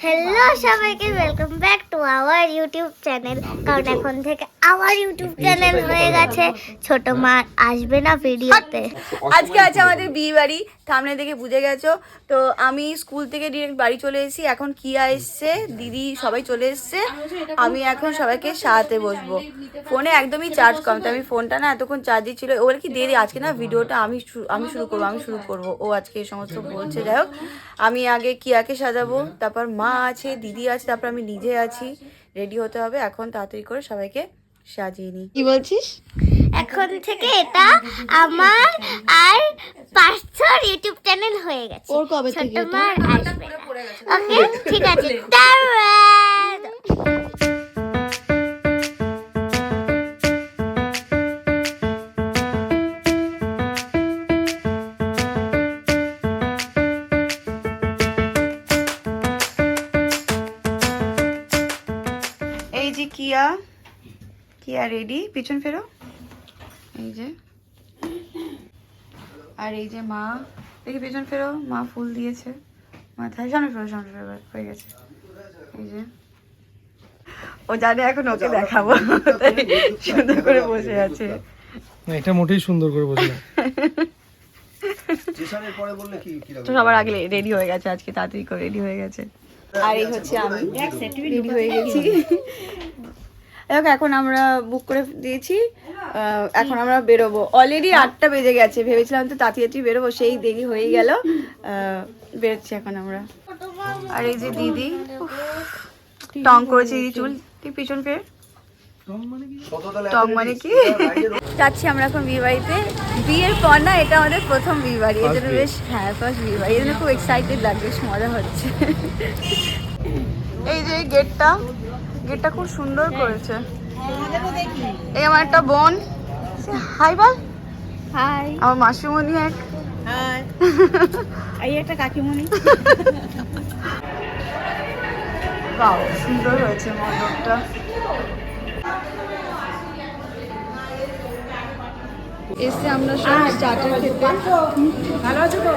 Hello সবাইকে welcome back to our YouTube channel. কারণ এখন থেকে আমার ইউটিউব চ্যানেল হয়ে গেছে ছোট মা আসবে না ভিডিওতে। আজকে আছে আমাদের বিয়ে বাড়ি, সামনে দেখে বুঝে গেছো। তো আমি স্কুল থেকে ডিরেক্ট বাড়ি চলে এসেছি। এখন কিয়া এসছে, দিদি সবাই চলে এসছে। আমি এখন সবাইকে সাথে বসবো। ফোনে একদমই চার্জ কম, তো আমি ফোনটা না এতক্ষণ চার্জই ছিল। ও বলে কি দিদি আজকে না ভিডিওটা আমি শুরু করবো। ও আজকে এই সমস্ত বলছে। যাই হোক, আমি আগে কিয়াকে সাজাবো, তারপর মা আছে, দিদি আছে, তারপর আমি নিজে আছি। রেডি হতে হবে এখন, তাড়াতাড়ি করে সবাইকে সাজিয়ে নিই। কি বলছিস? এখন থেকে এটা আমার আর 500 ইউটিউব চ্যানেল হয়ে গেছে। ওর কবে ছোট থেকে মা আসবে না। ওকে ঠিক আছে। টাটা। এই যে কিয়া রেডি, পিছন ফেরো। এই যে, আর এই যে মা, দেখি পিছন ফেরো, মা ফুল দিয়েছে মাথায়। সামনে ফেরো, হয়ে গেছে। এই যে ও জানে এখন ওকে দেখাবো, তাই সুন্দর করে বসে আছে। না, এটা মোটেই সুন্দর করে বসে না। তো সবার আগে রেডি হয়ে গেছে, আজকে তাড়াতাড়ি করে রেডি হয়ে গেছে। আর এই হচ্ছে আমি রেডি হয়ে গেছি। এখন আমরা বুক করে দিয়েছি, এখন আমরা বেরোবো। অলরেডি 8টা বেজে গেছে, ভেবেছিলাম তো তাড়াতাড়ি বেরোবো, সেই দেরি হয়ে গেল। বেরোচ্ছি এখন আমরা। আর এই যে দিদি টং করেছে, দিদি চুল ঠিক পিছন ফের। টং মানে কি? যাচ্ছি আমরা এখন বিয়ে বাড়িতে। বিয়ের পর না এটা আমাদের প্রথম বিয়ে বাড়ি, এই জন্য বেশ, হ্যাঁ ফার্স্ট বিয়ে বাড়ি, এই জন্য খুব এক্সাইটেড লাগছে, বেশ মজা হচ্ছে। এই যে গেটটা খুব সুন্দর করেছে। এই আমার একটা বোন, হাই বল। হাই। আমার মাসিমণি এক। হাই। এই একটা কাকিমণি। বাহ, সুন্দর হয়েছে মণ্ডপটা। এসে আমরা সব স্টার্টার খেতে। ভালো আছো তো?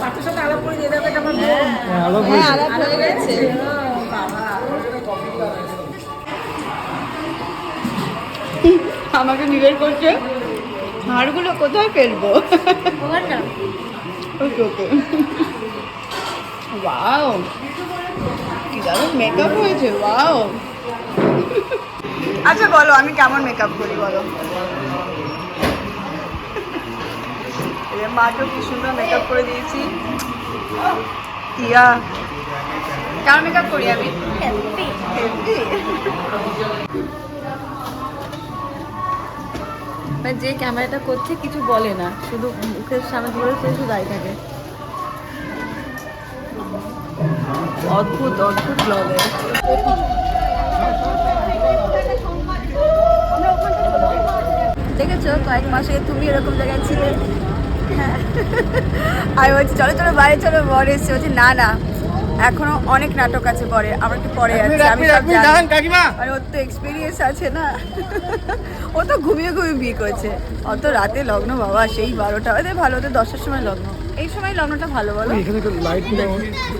পাত্রের সাথে আলাপ করে দিয়ে দেবে, এটা আমার বোন। হ্যাঁ, আলাপ হয়ে গেছে। আমাকে নিবের করছে, হাড়গুলো কোথায় ফেলবো? ওকে। ওয়াও, কি দারুণ মেকআপ হয়েছে। ওয়াও। আচ্ছা বলো, আমি কেমন মেকআপ করি বলো? মাকে কি সুন্দর মেকআপ করে দিয়েছি। কিয়া কেমন মেকআপ করি আমি? যে ক্যামেরাটা করছে কিছু বলে না, শুধু মুখের সামনে ধরে শুধু দাঁড়িয়ে থাকে। অদ্ভুত ব্লগার। দেখেছো কয়েক মাস আগে তুমি এরকম জায়গায় ছিলে। হ্যাঁ, আমি বলছি চলো বাইরে চলো, বর এসছে। বলছি না এখনো অনেক নাটক আছে পরে, আমরা একটু পরে যাচ্ছি। আমি সব জানি, আর ওর তো এক্সপিরিয়েন্স আছে না। ও তো ঘুমিয়ে বিয়ে করেছে। অত রাতে লগ্ন বাবা, সেই 12টা ওদের ভালো, ওদের 10টার সময় লগ্ন। এই সময় লগ্নটা ভালো বলো।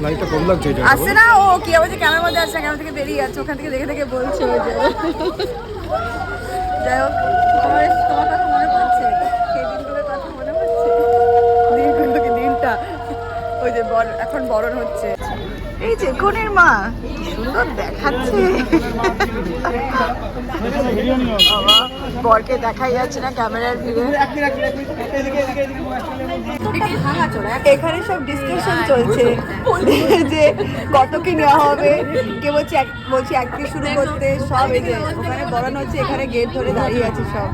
লাইটটা কম লাগছে এটা। আসছে না, ও কি বলছে ক্যামেরার মধ্যে আসছে, ক্যামেরা থেকে বেরিয়ে যাচ্ছে, ওখান থেকে দেখে বলছে। যাই হোক, তোমার কথা মনে পড়ছে? সেই দিনগুলোর কথা মনে পড়ছে? দিনটা ওই যে এখন বরণ হচ্ছে। এই যে কনের মা কি সুন্দর দেখাচ্ছে। বাবা, বরকে দেখাই যাচ্ছে না ক্যামেরার ভিড়ে। এখানে সব ডিসকাশন চলছে যে কত কি নেওয়া হবে। কে বলছি একটি শুরু করতে, সব এই যে ওখানে বরণ হচ্ছে, এখানে গেট ধরে দাঁড়িয়ে আছে সব।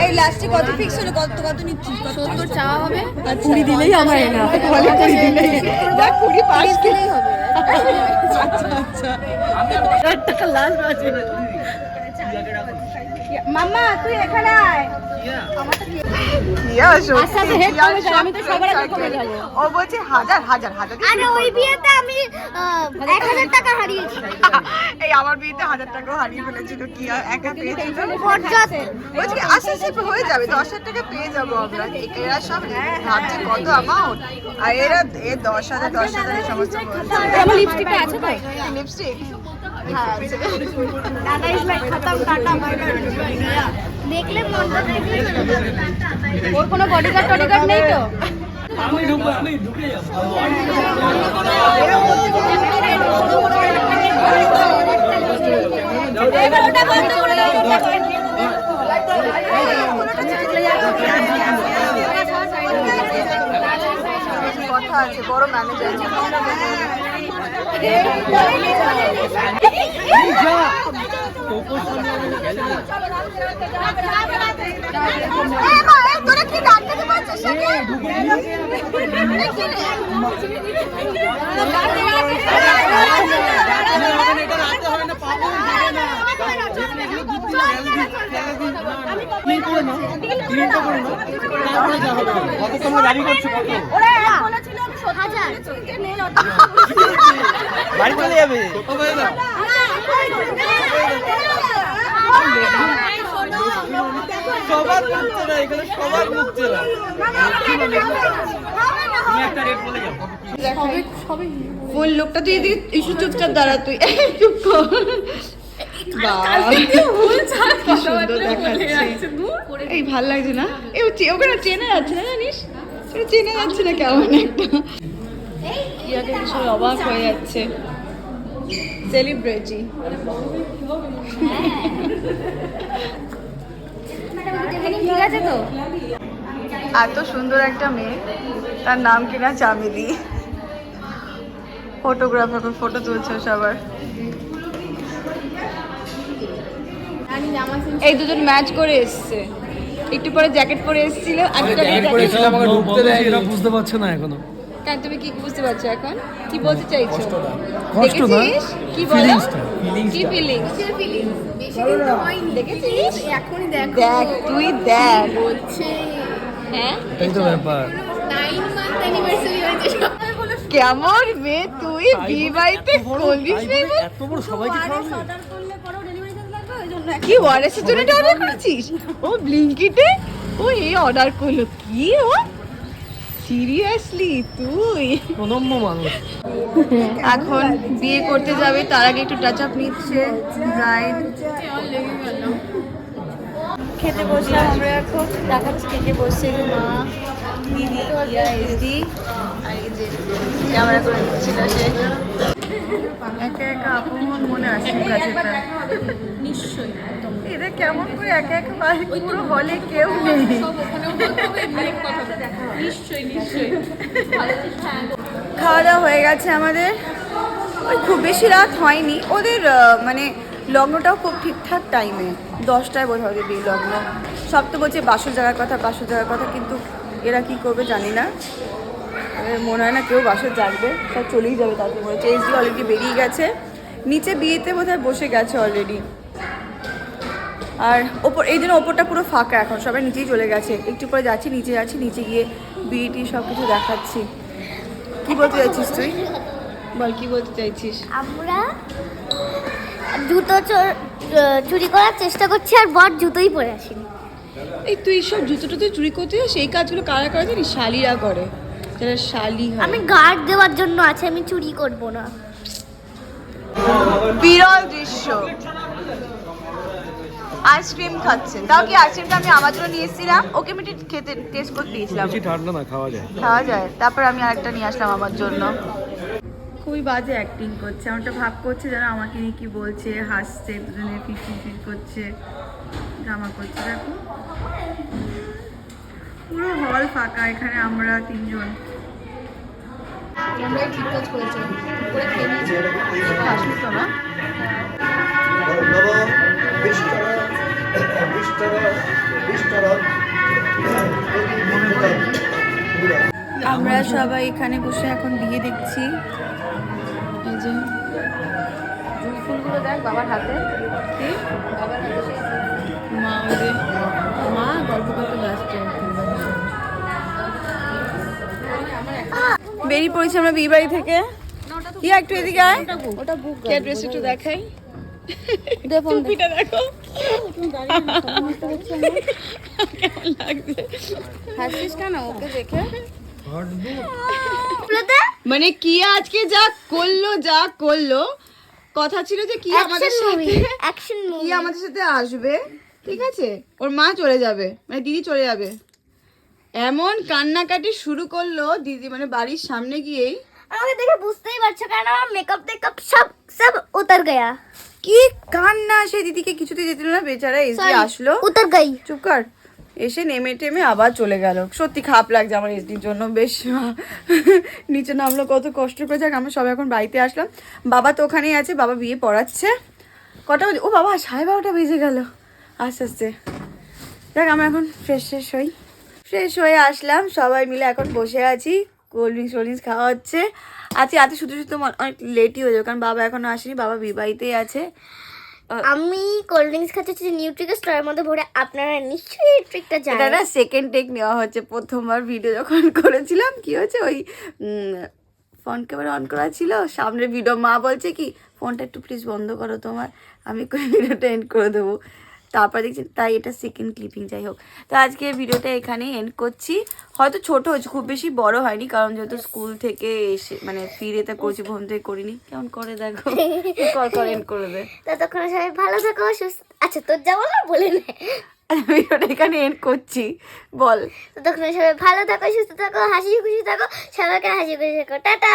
এই লাস্টে কত ফিক্স হলো? কত নিচ্ছিস? 70 চাওয়া হবে। 20 দিলেই আমার না, 20 দিলেই দেখ, 20 পাস দিলেই হবে। আচ্ছা টাকা লাস্ট আছে। মাম্মা তুই এখানে আয়। ও বলছে হাজার। আরে ওই বিয়েতে আমি 1000 টাকা হারিয়েছি। এই আমার বিয়েতে 1000 টাকা হারিয়ে ফেলেছিল, কি আর একা পেয়েছিল। বরযাত্রী। বলছি আস্তে আস্তে হয়ে যাবে, 10,000 টাকা পেয়ে যাবো আমরা। এরা সব ভাবছে কত অ্যামাউন্ট, আর এরা 10,000 10,000 এই সমস্ত আমার লিপস্টিকটা আছে তো? লিপস্টিক। হ্যাঁ আছে। দেখলে মনটা দেখলে ওর কোনো বডিগার্ড টডিগার্ড নেই তো? কথা আছে, বড় ম্যানেজার। তোরা কি ডাক্তার পাচ্ছিস? বাড়ি চলে যাবে। সবার মুখছে না এখানে, সবার মুখছে না। তুমি একটা রেট বলে যাও। কোন লোকটা তুই এদিকে ইস্যু চুপচাপ দাঁড়া, তুই চুপ কর। কি সুন্দর দেখাচ্ছে। এই ভাল লাগছে না? ওখানে চেনা যাচ্ছে না, জানিস? চেনা যাচ্ছে না কেমন একটা। ইয়াকে সবাই অবাক হয়ে যাচ্ছে। সেলিব্রিটি। ঠিক আছে তো? এত সুন্দর একটা মেয়ে, তার নাম কিনা চামেলি। ফটোগ্রাফার ফটো তুলছে সবার। এই দুজন ম্যাচ করে এসছে, একটু পরে জ্যাকেট পরে এসেছিল। এরা বুঝতে পারছে না এখনো। কেন, তুমি কি বুঝতে পারছো এখন? কি বলতে চাইছো? কষ্ট না, দেখেছিস কি বলো? ফিলিংসটা। কি ফিলিংস? দেখেছিস? দেখ তুই দেখ বলছে। হ্যাঁ এটাই তো ব্যাপার। কেমন মেয়ে তুই, বিয়ে বাড়িতে করবিস এত বড় সবাইকে খাওয়াবে? কি ওয়ারেসের জন্য অর্ডার করেছিস? ও ব্লিঙ্কিটে ও এই অর্ডার করলো কি? ও সিরিয়াসলি তুই? অনম্য মানুষ। এখন বিয়ে করতে যাবে, তার আগে একটু টাচ আপ নিচ্ছে ব্রাইড। খেতে বসলাম আমরা এখন। দেখাচ্ছি কে কে বসছে। মা, দিদি, ইয়া এসডি, আর এই যে ক্যামেরা করে দিচ্ছিল সে। একা একা আপন মনে আসছে কাছে। নিশ্চয়ই এরা কেমন করে একা একা বাড়ি, পুরো হলে কেউ নেই। খাওয়া দাওয়া হয়ে গেছে আমাদের। ওই খুব বেশি রাত হয়নি ওদের, মানে লগ্নটাও খুব ঠিকঠাক টাইমে 10টায় বোধ হয় বিয়ে লগ্ন। সব তো বলছে বাসর জায়গার কথা, কিন্তু এরা কি করবে জানি না। মনে হয় না কেউ বাসর জাগবে, সব চলেই যাবে। তাদের বলেছে এসডি অলরেডি বেরিয়ে গেছে, নিচে বিয়েতে বোধহয় বসে গেছে অলরেডি। আর ওপর এই জন্য ওপরটা পুরো ফাঁকা, এখন সবাই নিচেই চলে গেছে। একটু পরে যাচ্ছি, নিচে গিয়ে বিয়েটি সব কিছু দেখাচ্ছি। কি বলতে চাইছিস তুই? বল কি বলতে চাইছিস? আমরা জুতো চুরি করার চেষ্টা করছি, আর বর জুতোই পরে আসেনি। এই তুই সব জুতো টুতো চুরি করতে যাস, এই কাজগুলো কারা করে জানিস? শালিরা করে, যারা শালি হয়। আমি গার্ড দেওয়ার জন্য আছে, আমি চুরি করব না। বিরল দৃশ্য, আইসক্রিম খাচ্ছেন। তাও কি আইসক্রিমটা আমি আমার জন্য নিয়ে এসেছিলাম, ওকে আমি খেতে টেস্ট করতে দিয়েছিলাম। বেশি ঠান্ডা না, খাওয়া যায়। তারপর আমি আরেকটা নিয়ে আসলাম আমার জন্য। খুবই বাজে অ্যাক্টিং করছে, আমারটা ভাব করছে যেন আমাকে নিয়ে কি বলছে, হাসছে, দুজনে ফিট করছে, ড্রামা করছে। দেখো পুরো হল ফাঁকা, এখানে আমরা তিনজন। আমরা ঠিক কাজ করেছি, করে খেয়ে নিয়েছি। আসিস তো না? আমরা সবাই এখানে বসে এখন বিয়ে দেখছি। এই যে জুঁই ফুলগুলো দেখ বাবার হাতে। কি বাবার হাতে? মা ওই যে মা গল্প করতে ব্যস্ত। বেরিয়ে পড়েছি আমরা বিয়ে বাড়ি থেকে। ইয়া একটু এদিকে আয়, ওটা বুক ড্রেস একটু দেখাই। টুপিটা দেখো হাসিস কেন ওকে দেখে? মানে কি আজকে যা করলো কথা ছিল যে কি আমাদের সাথে অ্যাকশন কি মুভি। আমাদের সাথে আসবে, ঠিক আছে, ওর মা চলে যাবে, মানে দিদি চলে যাবে, এমন কান্নাকাটি শুরু করলো দিদি, মানে বাড়ির সামনে গিয়েই। আমাকে দেখে বুঝতেই পারছো কারণ আমার মেকআপ টেকআপ সব উতর গয়া। কি কান্না, সে দিদিকে কিছুতে যেতে দিল না, বেচারা এসে আসলো, উতর গই। চুপ কর, এসে নেমে টেমে আবার চলে গেল। সত্যি খারাপ লাগছে আমার এসডির জন্য, বেশ নিচে নামলো কত কষ্ট করে। যাক আমরা সবাই এখন বাড়িতে আসলাম, বাবা তো ওখানেই আছে, বাবা বিয়ে পড়াচ্ছে। কটা বাজে? ও বাবা 12:30 বেজে গেল আস্তে আস্তে। যাক আমরা এখন ফ্রেশ হয়ে আসলাম, সবাই মিলে এখন বসে আছি, কোল্ড ড্রিঙ্কস খাওয়া হচ্ছে। আজকে শুধু অনেক লেটই হয়ে যাবে কারণ বাবা এখনো আসেনি, বাবা বিবাহিতেই আছে। আমি কোল্ড ড্রিঙ্কস খাচ্ছি নিউট্রিকা স্টোরের মধ্যে ভরে। আপনারা নিশ্চয়ই এই ট্রিকটা এটা জানেন। না সেকেন্ড টেক নেওয়া হচ্ছে, প্রথমবার ভিডিও যখন করেছিলাম কি হয়েছে, ওই ফোন ক্যামেরা অন করা ছিল, সামনের ভিডিও, মা বলছে কি ফোনটা একটু প্লিজ বন্ধ করো তোমার, আমি ভিডিওটা এন্ড করে দেবো। তারপর দেখছি, তাই এটা সেকেন্ড ক্লিপিং। যাই হোক, তো আজকে ভিডিওটা এখানেই এন্ড করছি। হয়তো ছোট হয়েছে, খুব বেশি বড় হয়নি, কারণ যেহেতু স্কুল থেকে এসে মানে ফিরে তা করছি, ঘুম থেকে করিনি। কেমন করে দেখো, কর এন্ড করে দে। ততক্ষণ সবাই ভালো থাকো, সুস্থ। আচ্ছা তোর যা বলার বলে নে। ভিডিওটা এখানে এন্ড করছি, বল। ততক্ষণ সবাই ভালো থাকো, সুস্থ থাকো, হাসি খুশি থাকো, সবাইকে হাসি খুশি থাকো। টাটা।